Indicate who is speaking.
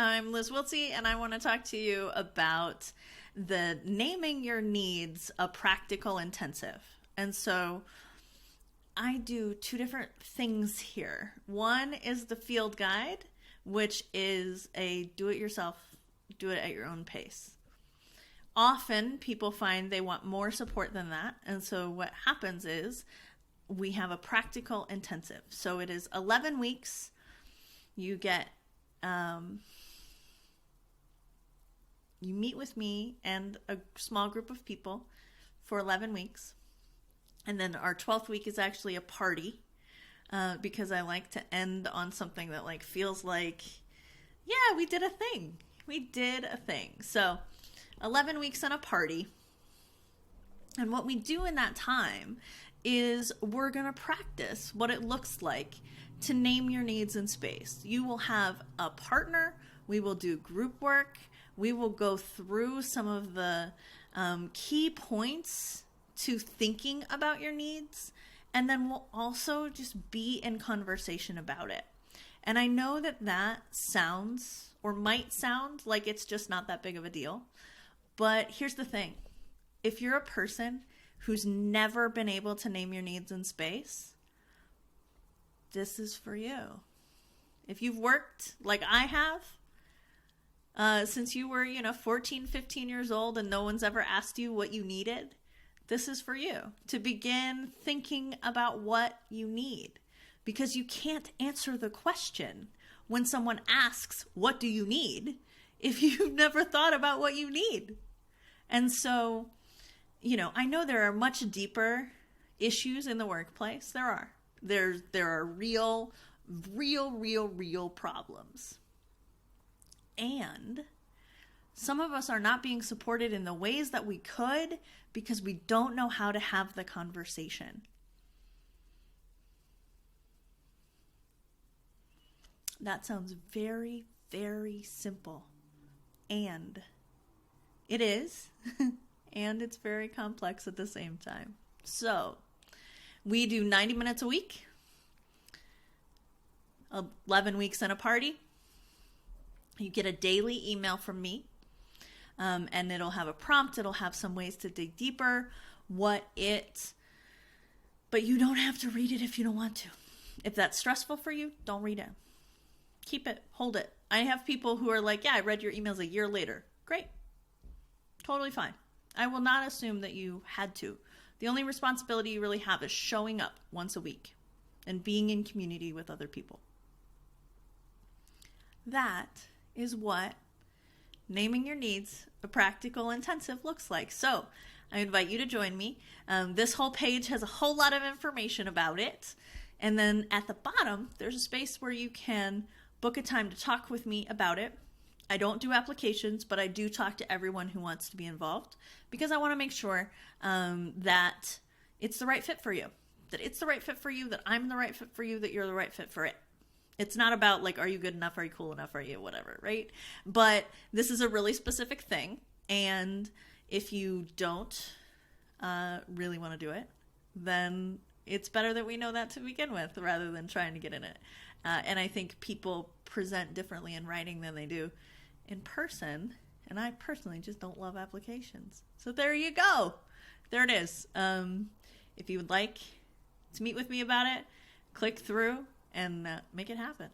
Speaker 1: I'm Liz Wiltsey, and I want to talk to you about the Naming Your Needs, a Practical Intensive. And so I do two different things here. One is the field guide, which is a do-it-yourself, do it at your own pace. Often people find they want more support than that. And so what happens is we have a practical intensive. So it is 11 weeks. You get, you meet with me and a small group of people for 11 weeks. And then our 12th week is actually a party, because I like to end on something that like feels like, yeah, we did a thing. We did a thing. So 11 weeks and a party. And what we do in that time is we're going to practice what it looks like to name your needs in space. You will have a partner. We will do group work. We will go through some of the key points to thinking about your needs. And then we'll also just be in conversation about it. And I know that that sounds or might sound like it's just not that big of a deal. But here's the thing. If you're a person who's never been able to name your needs in space, this is for you. If you've worked like I have, since you were, 14, 15 years old and no one's ever asked you what you needed, this is for you to begin thinking about what you need, because you can't answer the question when someone asks, what do you need, if you've never thought about what you need. And so, I know there are much deeper issues in the workplace. There are. There are real problems. And some of us are not being supported in the ways that we could because we don't know how to have the conversation. That sounds very, very simple. And it is. And it's very complex at the same time. So we do 90 minutes a week, 11 weeks in a party. You get a daily email from me, and it'll have a prompt. It'll have some ways to dig deeper, but you don't have to read it if you don't want to. If that's stressful for you, don't read it. Keep it, hold it. I have people who are like, yeah, I read your emails a year later. Great. Totally fine. I will not assume that you had to. The only responsibility you really have is showing up once a week and being in community with other people. That is what Naming Your Needs, a Practical Intensive looks like. So I invite you to join me. This whole page has a whole lot of information about it. And then at the bottom, there's a space where you can book a time to talk with me about it. I don't do applications, but I do talk to everyone who wants to be involved because I want to make sure that it's the right fit for you, that it's the right fit for you, that I'm the right fit for you, that you're the right fit for it. It's not about like, are you good enough? Are you cool enough? Are you whatever, right? But this is a really specific thing. And if you don't really want to do it, then it's better that we know that to begin with rather than trying to get in it. And I think people present differently in writing than they do in person. And I personally just don't love applications. So there you go. There it is. If you would like to meet with me about it, click through and make it happen.